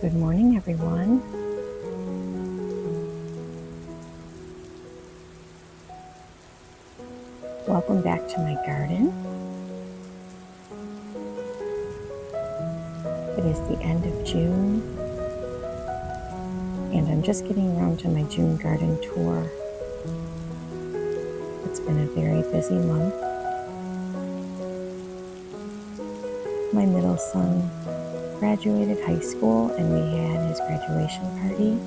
Good morning, everyone. Welcome back to my garden. It is the end of June, and I'm just getting around to my June garden tour. It's been a very busy month. My middle son graduated high school, and we had his graduation party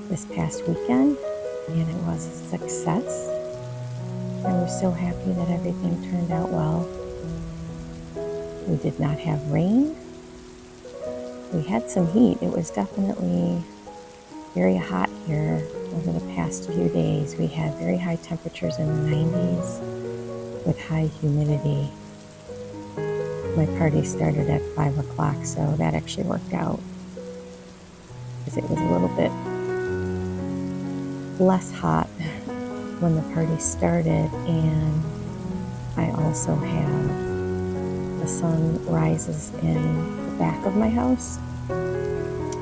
this past weekend, and it was a success. I was so happy that everything turned out well. We did not have rain. We had some heat. It was definitely very hot here over the past few days. We had very high temperatures in the 90s with high humidity. My party started at 5 o'clock, so that actually worked out because it was a little bit less hot when the party started. And I also have the sun rises in the back of my house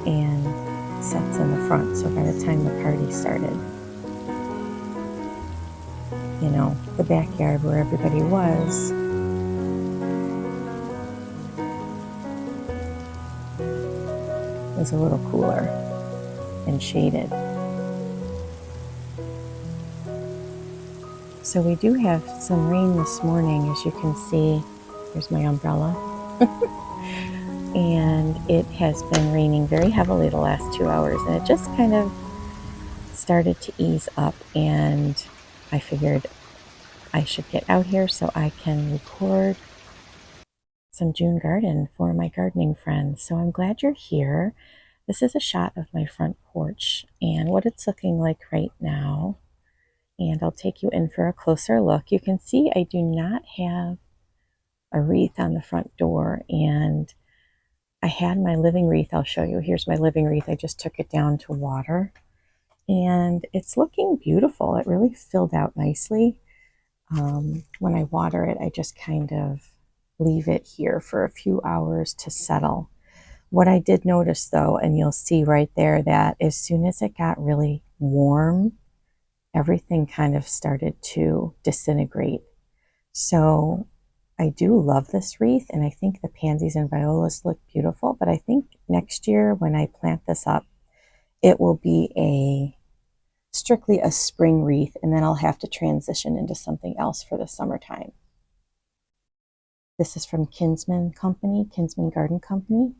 and sets in the front. So by the time the party started, the backyard where everybody was a little cooler and shaded. So we do have some rain this morning, as you can see. Here's my umbrella. And it has been raining very heavily the last 2 hours, and it just kind of started to ease up, and I figured I should get out here so I can record some June garden for my gardening friends. So I'm glad you're here. This is a shot of my front porch and what it's looking like right now. And I'll take you in for a closer look. You can see I do not have a wreath on the front door, and I had my living wreath. I'll show you. Here's my living wreath. I just took it down to water, and it's looking beautiful. It really filled out nicely. When I water it, I just kind of leave it here for a few hours to settle. What I did notice though, and you'll see right there, that as soon as it got really warm, everything kind of started to disintegrate. So I do love this wreath, and I think the pansies and violas look beautiful, but I think next year when I plant this up, it will be strictly a spring wreath, and then I'll have to transition into something else for the summertime. This is from Kinsman Garden Company,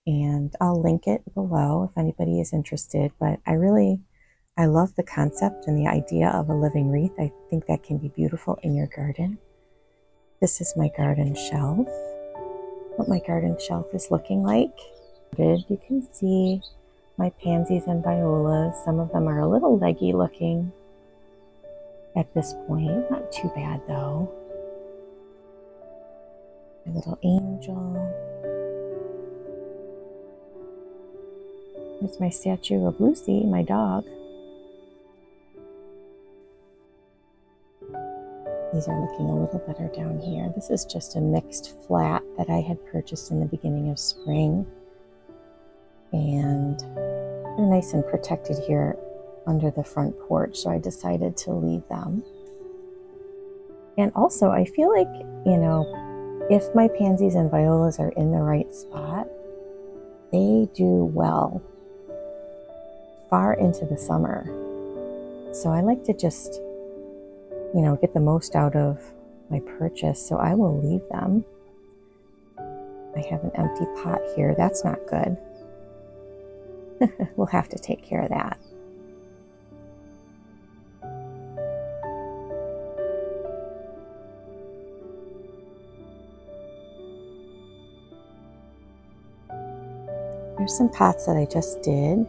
and I'll link it below if anybody is interested. But I love the concept and the idea of a living wreath. I think that can be beautiful in your garden. This is my garden shelf, what my garden shelf is looking like. You can see my pansies and violas. Some of them are a little leggy looking at this point. Not too bad though. My little angel. There's my statue of Lucy, my dog. These are looking a little better down here. This is just a mixed flat that I had purchased in the beginning of spring. And they're nice and protected here under the front porch, so I decided to leave them. And also, I feel like, if my pansies and violas are in the right spot, they do well far into the summer. So I like to just, get the most out of my purchase, so I will leave them. I have an empty pot here. That's not good. We'll have to take care of that. There's some pots that I just did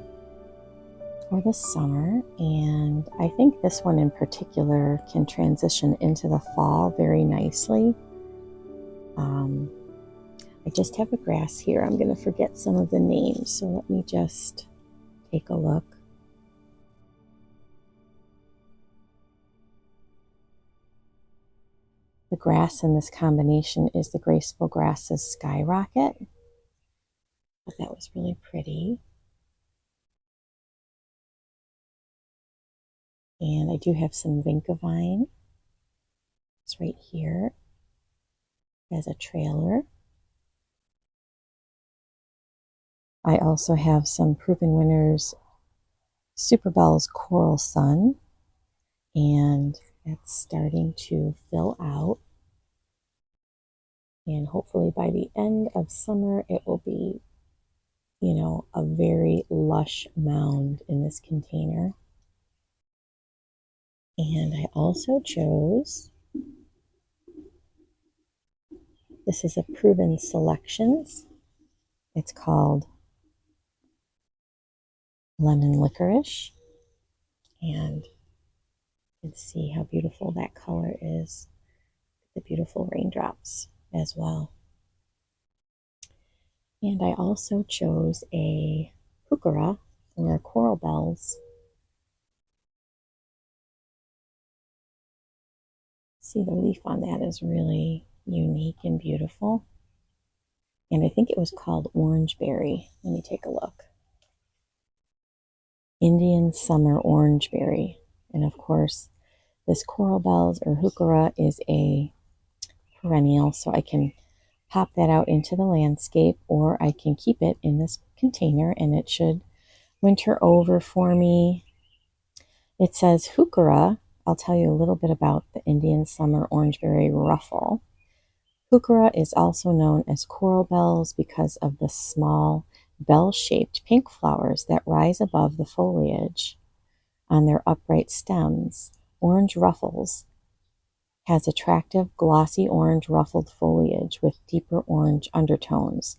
for the summer, and I think this one in particular can transition into the fall very nicely. I just have a grass here. I'm going to forget some of the names, so let me just take a look. The grass in this combination is the Graceful Grasses Skyrocket. But that was really pretty. And I do have some vinca vine. It's right here as a trailer. I also have some Proven Winners Super Bells Coral Sun, and it's starting to fill out. And hopefully by the end of summer, it will be, a very lush mound in this container. And I also chose, this is a Proven Selections. It's called Lemon Licorice. And you can see how beautiful that color is. The beautiful raindrops as well. And I also chose a heuchera or coral bells. See, the leaf on that is really unique and beautiful. And I think it was called orangeberry. Let me take a look. Indian summer orangeberry. And of course, this coral bells or heuchera is a perennial, so I can pop that out into the landscape, or I can keep it in this container and it should winter over for me. It says heuchera. I'll tell you a little bit about the Indian summer orangeberry ruffle. Heuchera is also known as coral bells because of the small bell-shaped pink flowers that rise above the foliage on their upright stems. Orange ruffles has attractive glossy orange ruffled foliage with deeper orange undertones.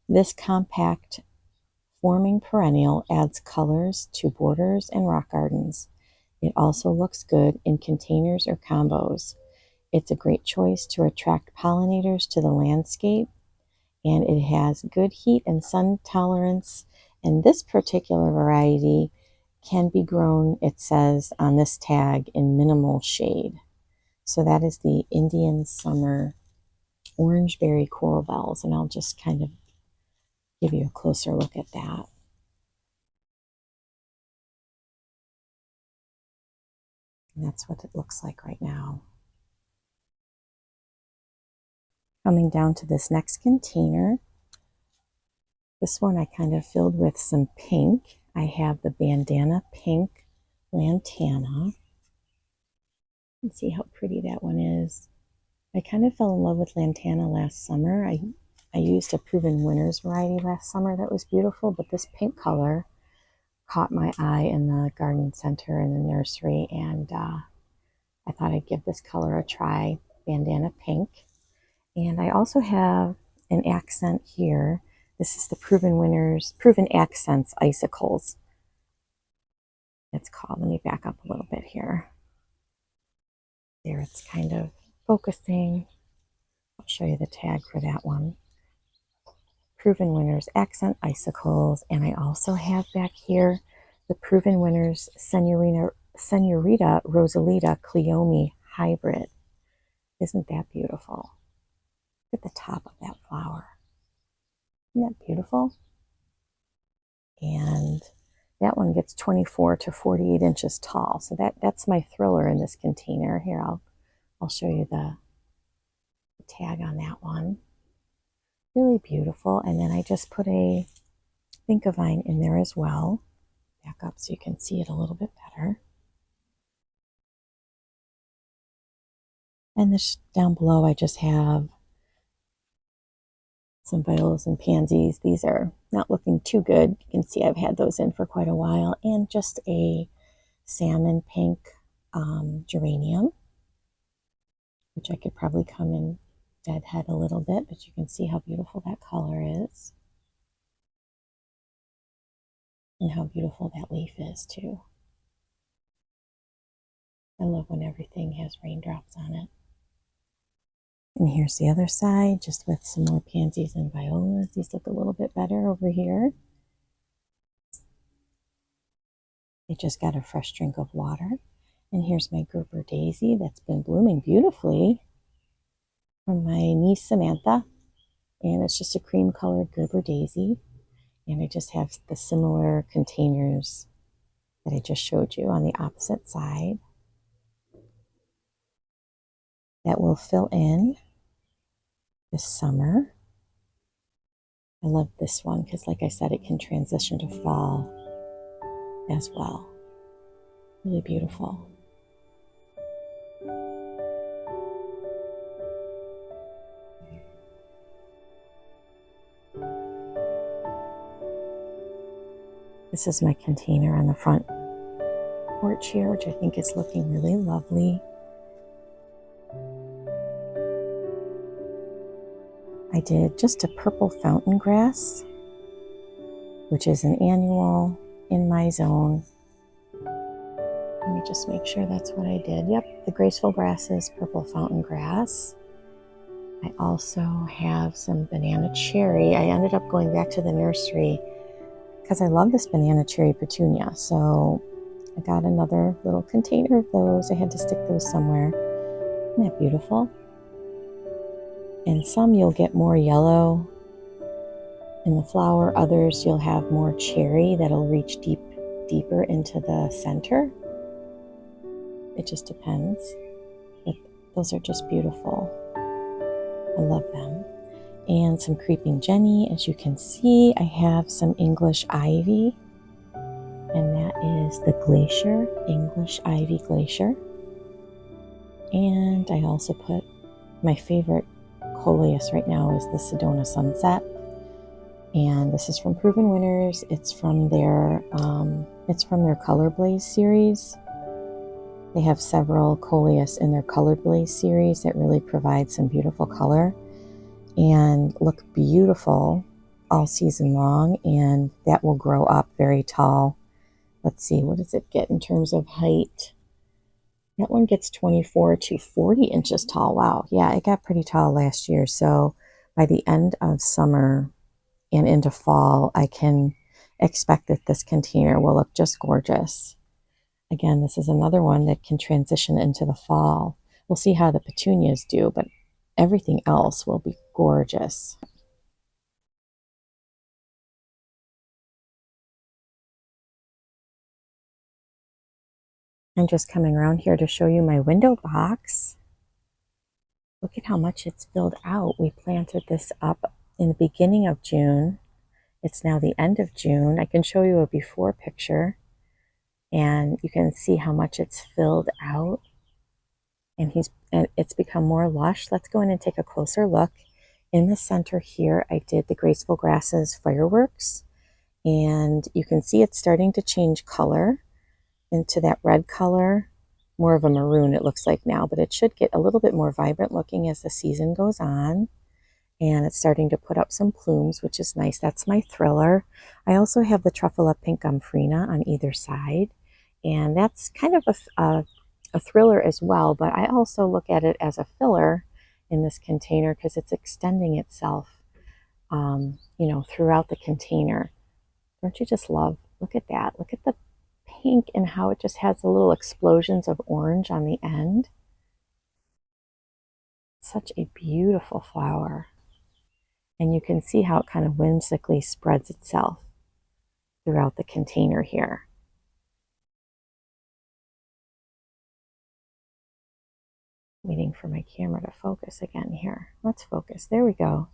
This compact forming perennial adds colors to borders and rock gardens. It also looks good in containers or combos. It's a great choice to attract pollinators to the landscape, and it has good heat and sun tolerance. And this particular variety can be grown, it says on this tag, in minimal shade. So that is the Indian summer orangeberry coral bells, and I'll just kind of give you a closer look at that. And that's what it looks like right now. Coming down to this next container, this one I kind of filled with some pink. I have the bandana pink lantana. And see how pretty that one is. I kind of fell in love with lantana last summer. I used a Proven Winners variety last summer that was beautiful, but this pink color caught my eye in the garden center in the nursery, and I thought I'd give this color a try, bandana pink. And I also have an accent here. This is the Proven Winners, Proven Accents Icicles. It's called, let me back up a little bit here. There, it's kind of focusing. I'll show you the tag for that one. Proven Winners Accent Icicles. And I also have back here the Proven Winners Senorita Rosalita Cleome Hybrid. Isn't that beautiful? Look at the top of that flower. Isn't that beautiful? And that one gets 24 to 48 inches tall. So that's my thriller in this container. Here, I'll show you the tag on that one. Really beautiful. And then I just put a vinca vine in there as well. Back up so you can see it a little bit better. And this down below, I just have some violas and pansies. These are not looking too good. You can see I've had those in for quite a while. And just a salmon pink geranium, which I could probably come in deadhead a little bit, but you can see how beautiful that color is. And how beautiful that leaf is too. I love when everything has raindrops on it. And here's the other side, just with some more pansies and violas. These look a little bit better over here. They just got a fresh drink of water. And here's my Gerber daisy that's been blooming beautifully from my niece Samantha. And it's just a cream colored Gerber daisy. And I just have the similar containers that I just showed you on the opposite side that will fill in this summer. I love this one because, like I said, it can transition to fall as well. Really beautiful. This is my container on the front porch here, which I think is looking really lovely. I did just a purple fountain grass, which is an annual in my zone. Let me just make sure that's what I did. Yep, the graceful grasses, purple fountain grass. I also have some banana cherry. I ended up going back to the nursery because I love this banana cherry petunia. So I got another little container of those. I had to stick those somewhere. Isn't that beautiful? And some you'll get more yellow in the flower. Others you'll have more cherry that'll reach deeper into the center. It just depends. But those are just beautiful. I love them. And some creeping Jenny. As you can see, I have some English ivy. And that is the glacier, English ivy glacier. And I also put my favorite coleus right now is the Sedona Sunset. And this is from Proven Winners. It's from their Color Blaze series. They have several coleus in their Color Blaze series that really provide some beautiful color and look beautiful all season long, and that will grow up very tall. Let's see, what does it get in terms of height? That one gets 24 to 40 inches tall. Wow, yeah, it got pretty tall last year. So by the end of summer and into fall, I can expect that this container will look just gorgeous. Again, this is another one that can transition into the fall. We'll see how the petunias do, but everything else will be gorgeous. I'm just coming around here to show you my window box. Look at how much it's filled out. We planted this up in the beginning of June. It's now the end of June. I can show you a before picture, and you can see how much it's filled out. And it's become more lush. Let's go in and take a closer look. In the center here, I did the Graceful Grasses fireworks, and you can see it's starting to change color into that red color, more of a maroon it looks like now, but it should get a little bit more vibrant looking as the season goes on. And it's starting to put up some plumes, which is nice. That's my Thriller. I also have the Truffula Pink Umphrena on either side, and that's kind of a thriller as well, but I also look at it as a filler in this container because it's extending itself, throughout the container. Don't you just love, look at that. Look at the pink and how it just has the little explosions of orange on the end. Such a beautiful flower. And you can see how it kind of whimsically spreads itself throughout the container here. Waiting for my camera to focus again here. Let's focus. There we go.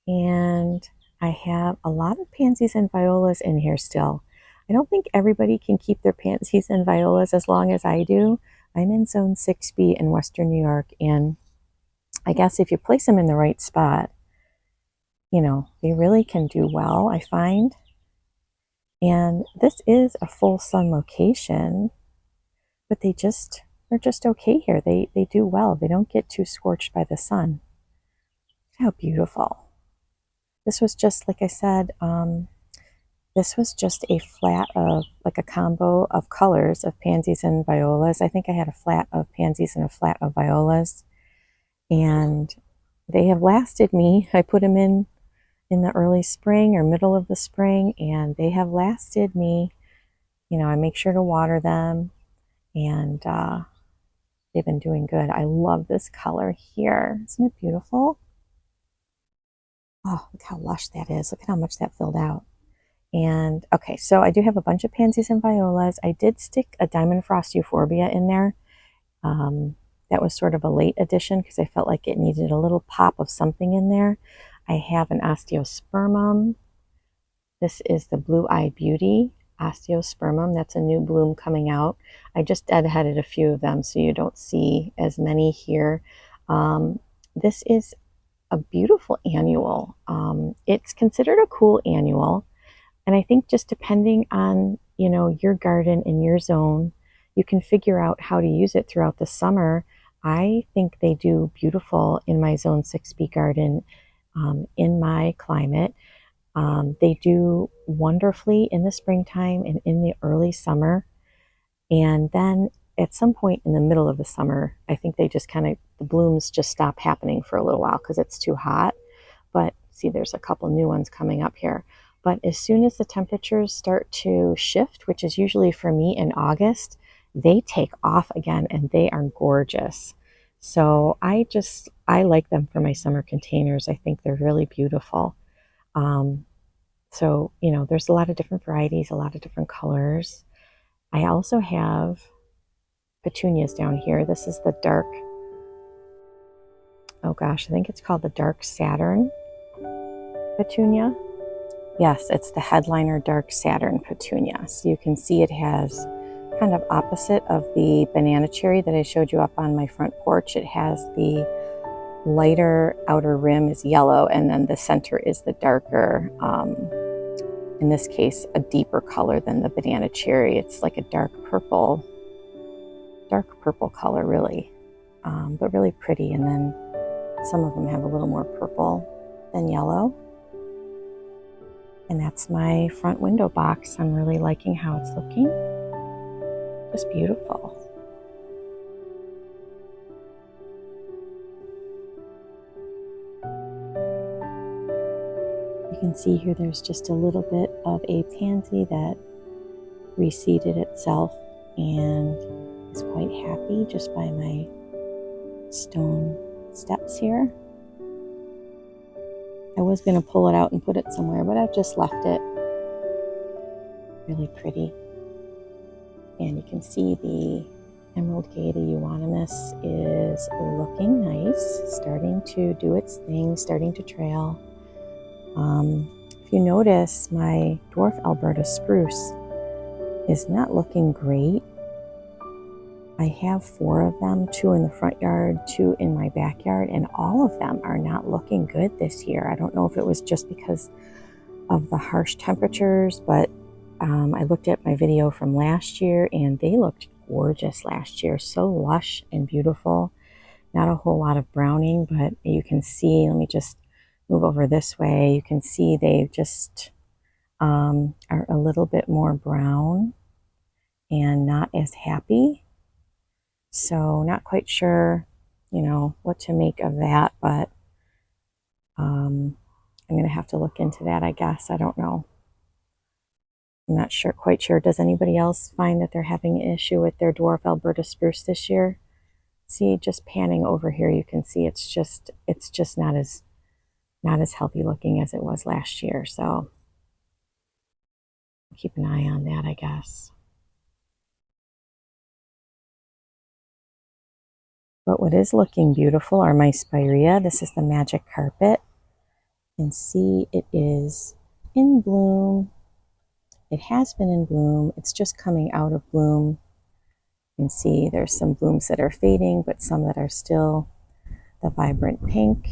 And I have a lot of pansies and violas in here still. I don't think everybody can keep their pansies and violas as long as I do. I'm in Zone 6B in Western New York, and I guess if you place them in the right spot, they really can do well, I find. And this is a full sun location, but they're just okay here. They do well. They don't get too scorched by the sun. How beautiful. This was just, like I said, this was just a flat of, like a combo of colors of pansies and violas. I think I had a flat of pansies and a flat of violas. And they have lasted me. I put them in the early spring or middle of the spring, and they have lasted me. I make sure to water them, and they've been doing good. I love this color here. Isn't it beautiful? Oh, look how lush that is. Look at how much that filled out. And okay, so I do have a bunch of pansies and violas. I did stick a diamond frost euphorbia in there. That was sort of a late addition because I felt like it needed a little pop of something in there. I have an osteospermum. This is the Blue Eye Beauty osteospermum. That's a new bloom coming out. I just deadheaded a few of them so you don't see as many here. This is a beautiful annual. It's considered a cool annual. And I think just depending on, you know, your garden and your zone, you can figure out how to use it throughout the summer. I think they do beautiful in my Zone 6B garden in my climate. They do wonderfully in the springtime and in the early summer. And then at some point in the middle of the summer, I think they just kind of, the blooms just stop happening for a little while because it's too hot. But see, there's a couple new ones coming up here. But as soon as the temperatures start to shift, which is usually for me in August, they take off again and they are gorgeous. So I like them for my summer containers. I think they're really beautiful. So, you know, there's a lot of different varieties, a lot of different colors. I also have petunias down here. This is the dark, oh gosh, I think it's called the dark Saturn petunia. Yes, it's the headliner dark Saturn petunia. So you can see it has kind of opposite of the banana cherry that I showed you up on my front porch. It has the lighter outer rim is yellow, and then the center is the darker, in this case, a deeper color than the banana cherry. It's like a dark purple color, really, but really pretty. And then some of them have a little more purple than yellow. And that's my front window box. I'm really liking how it's looking. Just beautiful. You can see here there's just a little bit of a pansy that reseeded itself and is quite happy just by my stone steps here. I was going to pull it out and put it somewhere, but I've just left it. Really pretty. And you can see the Emerald Gaeta euonymus is looking nice, starting to do its thing, starting to trail. If you notice, my dwarf Alberta spruce is not looking great. I have 4 of them, 2 in the front yard, 2 in my backyard, and all of them are not looking good this year. I don't know if it was just because of the harsh temperatures, but I looked at my video from last year and they looked gorgeous last year. So lush and beautiful. Not a whole lot of browning, but you can see, let me just move over this way. You can see they just are a little bit more brown and not as happy. So not quite sure, you know, what to make of that, but I'm going to have to look into that, I guess. I don't know. I'm not sure, quite sure. Does anybody else find that they're having an issue with their dwarf Alberta spruce this year? See, just panning over here, you can see it's just not as healthy looking as it was last year. So keep an eye on that, I guess. But what is looking beautiful are my spirea. This is the magic carpet. And see, it is in bloom. It has been in bloom. It's just coming out of bloom. You can see there's some blooms that are fading, but some that are still the vibrant pink.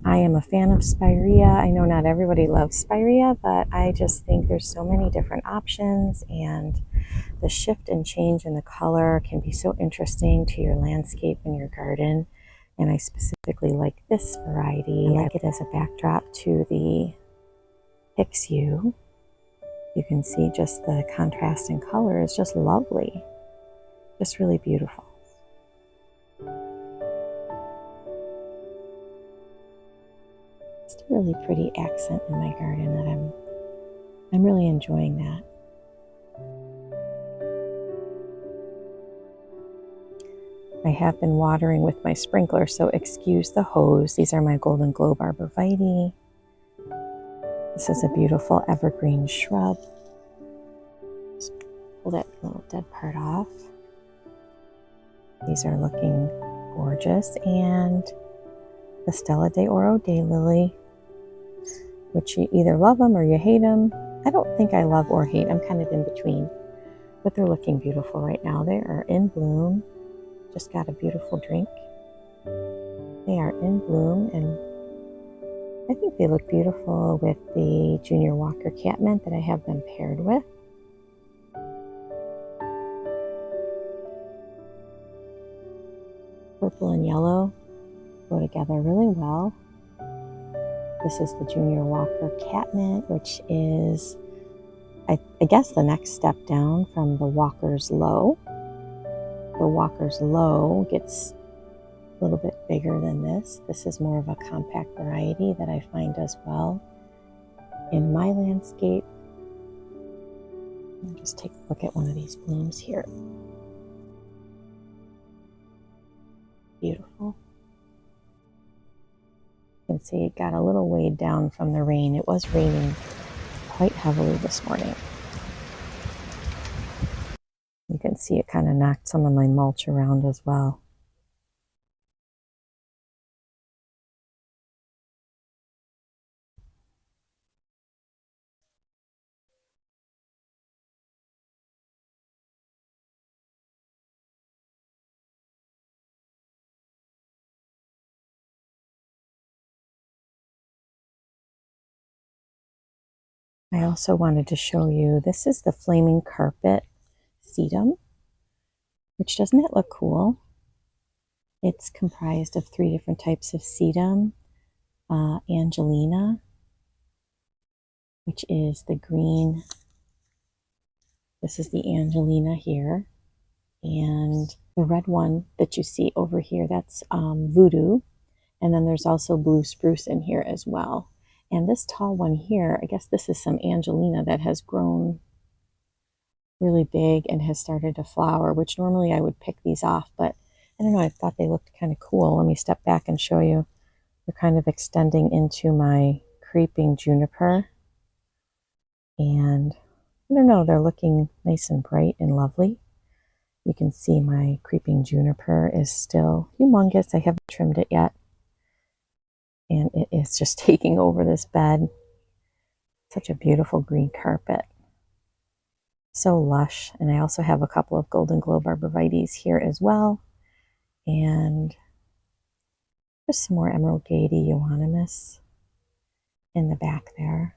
I am a fan of spirea. I know not everybody loves spirea, but I just think there's so many different options, and the shift and change in the color can be so interesting to your landscape and your garden. And I specifically like this variety. I like it as a backdrop to the Pixiu. You can see just the contrast in color is just lovely. Just really beautiful. Just a really pretty accent in my garden that I'm really enjoying that. I have been watering with my sprinkler, so excuse the hose. These are my Golden Globe Arborvitae. This is a beautiful evergreen shrub. Just pull that little dead part off. These are looking gorgeous. And the Stella de Oro daylily, which you either love them or you hate them. I don't think I love or hate. I'm kind of in between. But they're looking beautiful right now. They are in bloom. Just got a beautiful drink. They are in bloom, and I think they look beautiful with the Junior Walker catmint that I have them paired with. Purple and yellow go together really well. This is the Junior Walker catmint, which is, I guess, the next step down from the Walker's Low. The Walker's Low gets a little bit bigger than this. This is more of a compact variety that I find does well in my landscape. I'll just take a look at one of these blooms here. Beautiful. You can see it got a little weighed down from the rain. It was raining quite heavily this morning. You can see it kind of knocked some of my mulch around as well. I also wanted to show you, this is the Flaming Carpet sedum, which doesn't it look cool? It's comprised of 3 different types of sedum. Angelina, which is the green. This is the Angelina here. And the red one that you see over here, that's Voodoo. And then there's also blue spruce in here as well. And this tall one here, I guess this is some Angelina that has grown really big and has started to flower, which normally I would pick these off, but I don't know, I thought they looked kind of cool. Let me step back and show you. They're kind of extending into my creeping juniper. And I don't know, they're looking nice and bright and lovely. You can see my creeping juniper is still humongous. I haven't trimmed it yet. And it is just taking over this bed. Such a beautiful green carpet. So lush. And I also have a couple of Golden Globe arborvitaes here as well. And just some more Emerald Gaiety euonymus in the back there.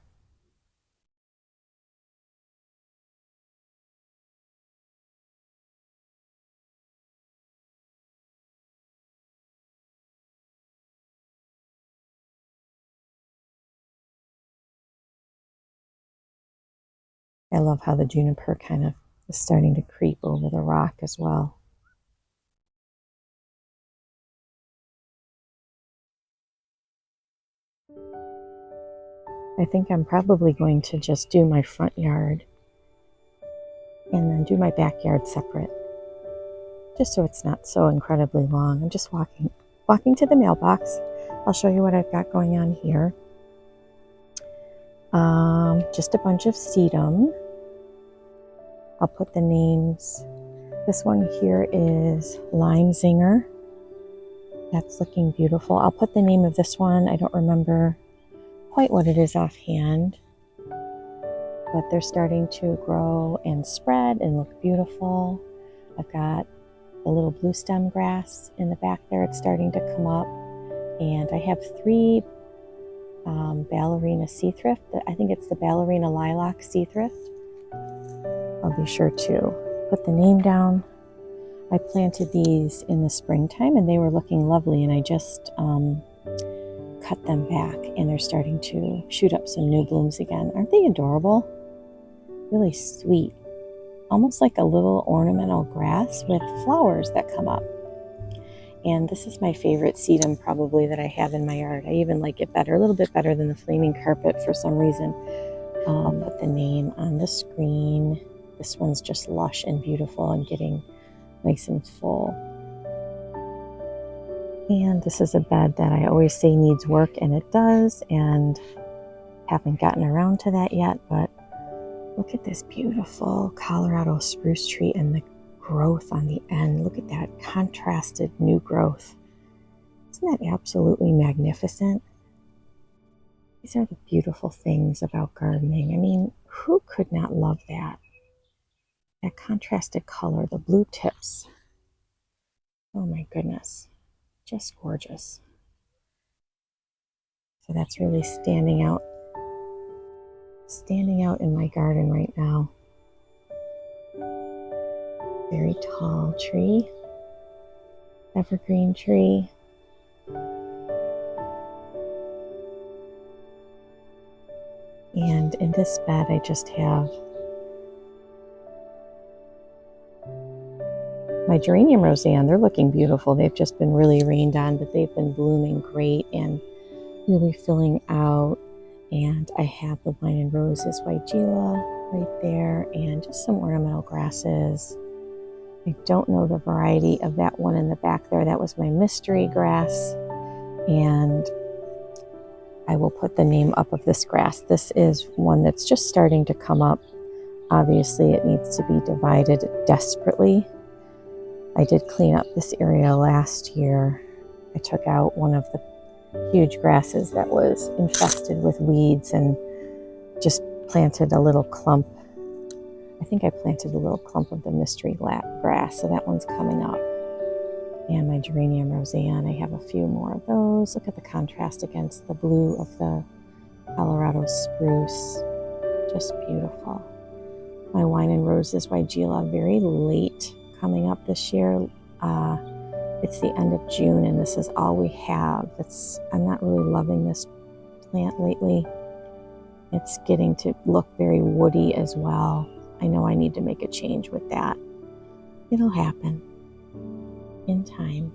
I love how the juniper kind of is starting to creep over the rock as well. I think I'm probably going to just do my front yard and then do my backyard separate, just so it's not so incredibly long. I'm just walking to the mailbox. I'll show you what I've got going on here. Just a bunch of sedum. I'll put the names. This one here is Lime Zinger. That's looking beautiful. I'll put the name of this one. I don't remember quite what it is offhand, but they're starting to grow and spread and look beautiful. I've got the little blue stem grass in the back there. It's starting to come up, and I have 3 ballerina sea thrift. I think it's the ballerina lilac sea thrift. I'll be sure to put the name down. I planted these in the springtime and they were looking lovely, and I just cut them back and they're starting to shoot up some new blooms again. Aren't they adorable? Really sweet. Almost like a little ornamental grass with flowers that come up. And this is my favorite sedum probably that I have in my yard. I even like it better, a little bit better than the Flaming Carpet for some reason. I'll put the name on the screen. This one's just lush and beautiful and getting nice and full. And this is a bed that I always say needs work, and it does. And Haven't gotten around to that yet, but look at this beautiful Colorado spruce tree and the growth on the end. Look at that contrasted new growth. Isn't that absolutely magnificent? These are the beautiful things about gardening. I mean, who could not love that? That contrasted color, the blue tips. Oh my goodness, just gorgeous. So that's really standing out in my garden right now. Very tall tree, evergreen tree. And in this bed, I just have my geranium roseanne. They're looking beautiful. They've just been really rained on, but they've been blooming great and really filling out. And I have the wine and roses weigela right there, and just some ornamental grasses. I don't know the variety of that one in the back there. That was my mystery grass. And I will put the name up of this grass. This is one that's just starting to come up. Obviously, it needs to be divided desperately. I did clean up this area last year. I took out one of the huge grasses that was infested with weeds and just planted a little clump. I think I planted a little clump of the mystery grass, so that one's coming up. And my geranium roseanne, I have a few more of those. Look at the contrast against the blue of the Colorado spruce. Just beautiful. My wine and roses weigela, very late coming up this year. It's the end of June, and this is all we have. I'm not really loving this plant lately. It's getting to look very woody as well. I know I need to make a change with that. It'll happen in time.